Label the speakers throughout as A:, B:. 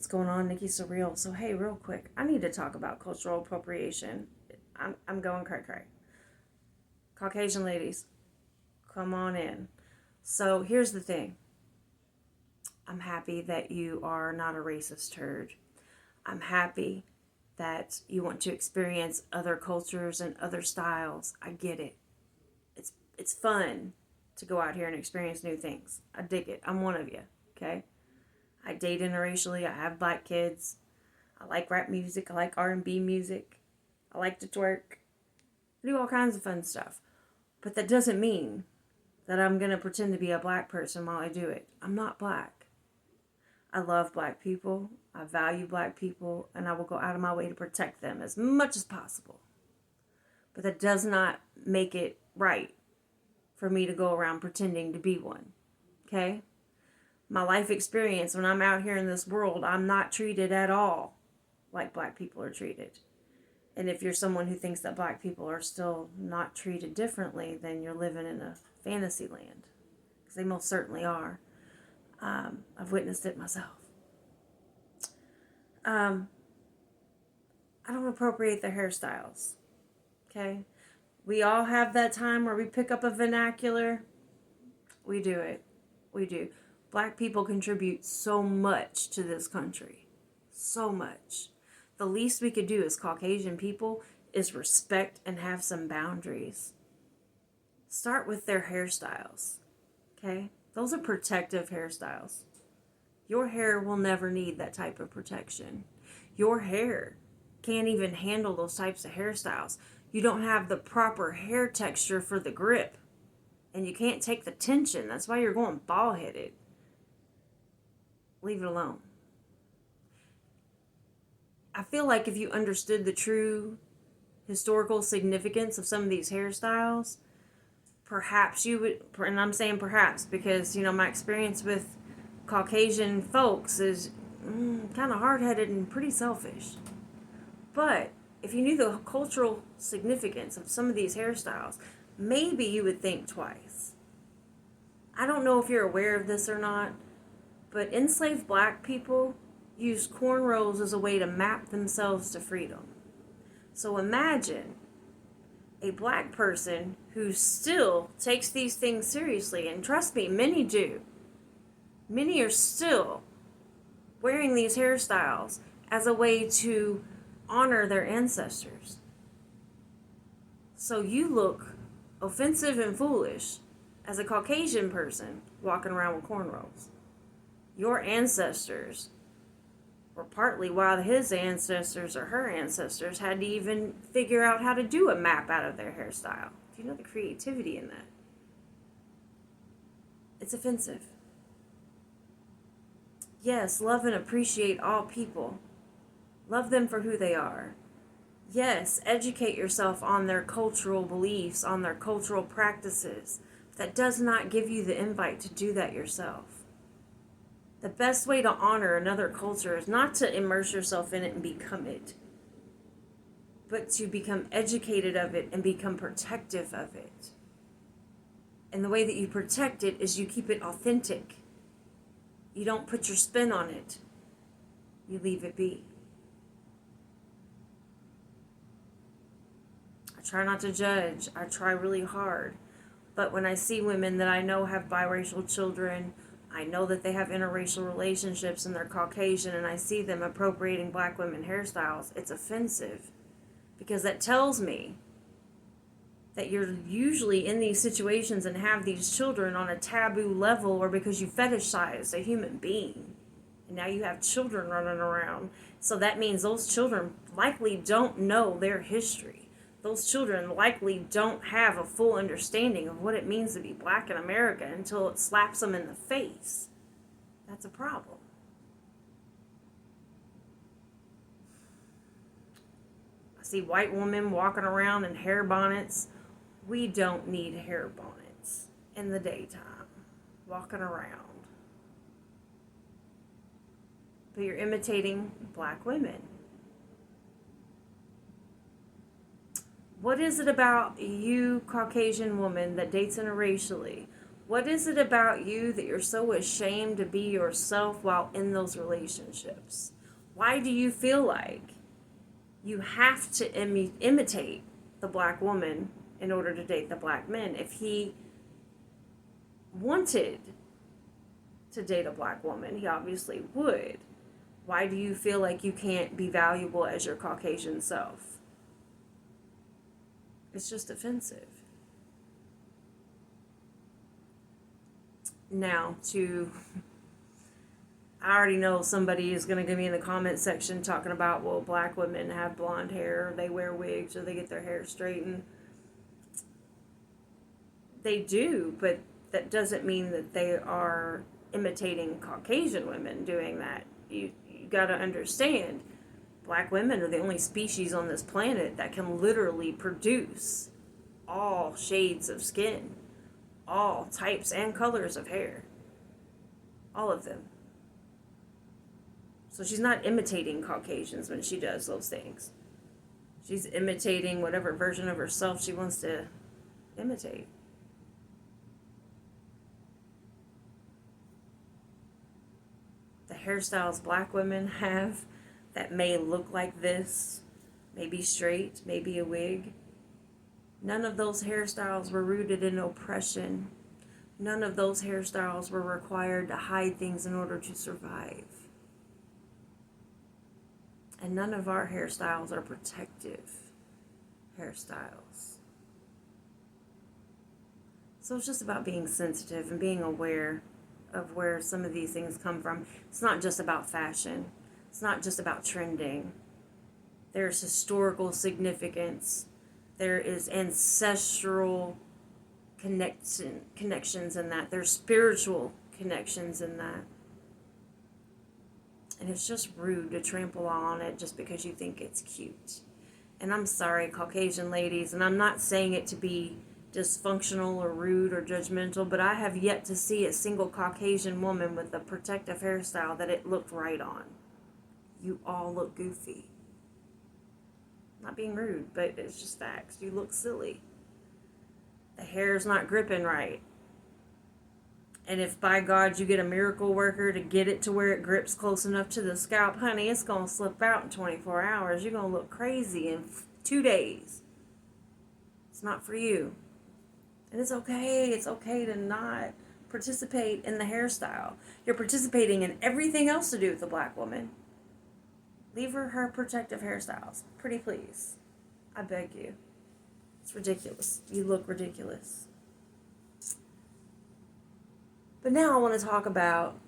A: What's going on, Nikki Surreal? So, hey, real quick, I need to talk about cultural appropriation. I'm going cray. Caucasian ladies, come on in. So, here's the thing. I'm happy that you are not a racist turd. I'm happy that you want to experience other cultures and other styles. I get it. It's fun to go out here and experience new things. I dig it. I'm one of you, okay? I date interracially. I have black kids. I like rap music. I like R&B music. I like to twerk. I do all kinds of fun stuff. But that doesn't mean that I'm going to pretend to be a black person while I do it. I'm not black. I love black people. I value black people. And I will go out of my way to protect them as much as possible. But that does not make it right for me to go around pretending to be one. Okay? My life experience, when I'm out here in this world, I'm not treated at all like black people are treated. And if you're someone who thinks that black people are still not treated differently, then you're living in a fantasy land. Because they most certainly are. I've witnessed it myself. I don't appropriate their hairstyles. Okay? We all have that time where we pick up a vernacular. We do it. We do. Black people contribute so much to this country. So much. The least we could do as Caucasian people is respect and have some boundaries. Start with their hairstyles. Okay? Those are protective hairstyles. Your hair will never need that type of protection. Your hair can't even handle those types of hairstyles. You don't have the proper hair texture for the grip. And you can't take the tension. That's why you're going bald-headed. Leave it alone. I feel like if you understood the true historical significance of some of these hairstyles, perhaps you would, and I'm saying perhaps because, my experience with Caucasian folks is kind of hard-headed and pretty selfish. But if you knew the cultural significance of some of these hairstyles, maybe you would think twice. I don't know if you're aware of this or not, but enslaved black people used cornrows as a way to map themselves to freedom. So imagine a black person who still takes these things seriously, and trust me, many do. Many are still wearing these hairstyles as a way to honor their ancestors. So you look offensive and foolish as a Caucasian person walking around with cornrows. Your ancestors were partly why his ancestors or her ancestors had to even figure out how to do a map out of their hairstyle. Do you know the creativity in that? It's offensive. Yes, love and appreciate all people. Love them for who they are. Yes, educate yourself on their cultural beliefs, on their cultural practices. But that does not give you the invite to do that yourself. The best way to honor another culture is not to immerse yourself in it and become it, but to become educated of it and become protective of it. And the way that you protect it is you keep it authentic. You don't put your spin on it. You leave it be. I try not to judge. I try really hard. But when I see women that I know have biracial children, I know that they have interracial relationships and they're Caucasian, and I see them appropriating black women hairstyles, it's offensive. Because that tells me that you're usually in these situations and have these children on a taboo level, or because you fetishize a human being. And now you have children running around. So that means those children likely don't know their history. Those children likely don't have a full understanding of what it means to be black in America until it slaps them in the face. That's a problem. I see white women walking around in hair bonnets. We don't need hair bonnets in the daytime, walking around. But you're imitating black women. What is it about you, Caucasian woman, that dates interracially? What is it about you that you're so ashamed to be yourself while in those relationships? Why do you feel like you have to imitate the black woman in order to date the black men? If he wanted to date a black woman, he obviously would. Why do you feel like you can't be valuable as your Caucasian self? It's just offensive. Now, I already know somebody is going to give me in the comment section talking about, well, black women have blonde hair, or they wear wigs, or they get their hair straightened. They do, but that doesn't mean that they are imitating Caucasian women doing that. You got to understand, black women are the only species on this planet that can literally produce all shades of skin, all types and colors of hair, all of them. So she's not imitating Caucasians when she does those things. She's imitating whatever version of herself she wants to imitate. The hairstyles black women have that may look like this, maybe straight, maybe a wig. None of those hairstyles were rooted in oppression. None of those hairstyles were required to hide things in order to survive. And none of our hairstyles are protective hairstyles. So it's just about being sensitive and being aware of where some of these things come from. It's not just about fashion. It's not just about trending. There's historical significance. There is ancestral connections in that. There's spiritual connections in that. And it's just rude to trample on it just because you think it's cute. And I'm sorry, Caucasian ladies, and I'm not saying it to be dysfunctional or rude or judgmental, but I have yet to see a single Caucasian woman with a protective hairstyle that it looked right on. You all look goofy. Not being rude, but it's just facts. You look silly. The hair's not gripping right. And if by God you get a miracle worker to get it to where it grips close enough to the scalp, honey, it's going to slip out in 24 hours. You're going to look crazy in 2 days. It's not for you. And it's okay. It's okay to not participate in the hairstyle. You're participating in everything else to do with the black woman. Leave her protective hairstyles. Pretty please. I beg you. It's ridiculous. You look ridiculous. But now I want to talk about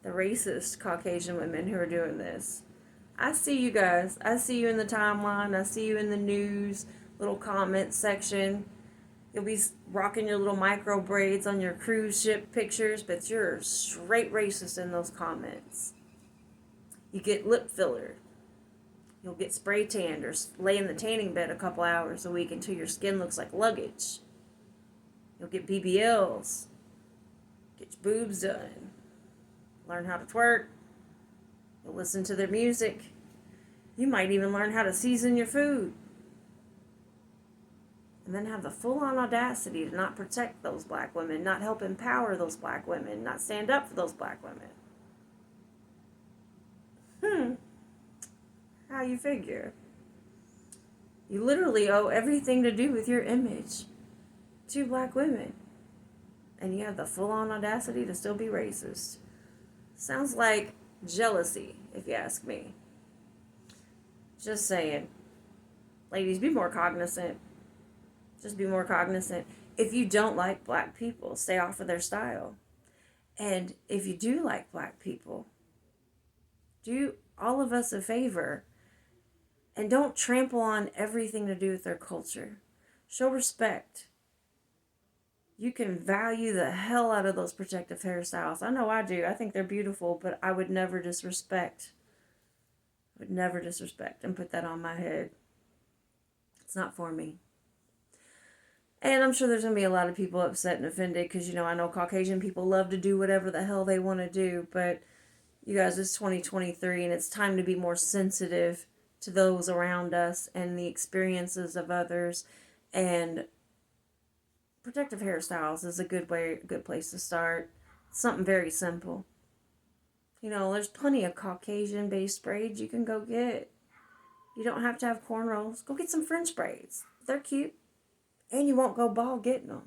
A: the racist Caucasian women who are doing this. I see you guys. I see you in the timeline. I see you in the news, little comment section. You'll be rocking your little micro braids on your cruise ship pictures, but you're straight racist in those comments. You get lip filler. You'll get spray tanned or lay in the tanning bed a couple hours a week until your skin looks like luggage. You'll get BBLs. Get your boobs done. Learn how to twerk. You'll listen to their music. You might even learn how to season your food. And then have the full-on audacity to not protect those black women, not help empower those black women, not stand up for those black women. How you figure? You literally owe everything to do with your image to black women. And you have the full-on audacity to still be racist. Sounds like jealousy, if you ask me. Just saying. Ladies, be more cognizant. Just be more cognizant. If you don't like black people, stay off of their style. And if you do like black people, do all of us a favor and don't trample on everything to do with their culture. Show respect. You can value the hell out of those protective hairstyles. I know I do. I think they're beautiful, but I would never disrespect. And put that on my head. It's not for me. And I'm sure there's going to be a lot of people upset and offended because, I know Caucasian people love to do whatever the hell they want to do. But, you guys, it's 2023 and it's time to be more sensitive to those around us and the experiences of others and protective hairstyles is a good place to start. Something very simple. You know, there's plenty of Caucasian based braids you can go get. You don't have to have cornrows. Go get some French braids. They're cute. And you won't go bald getting them.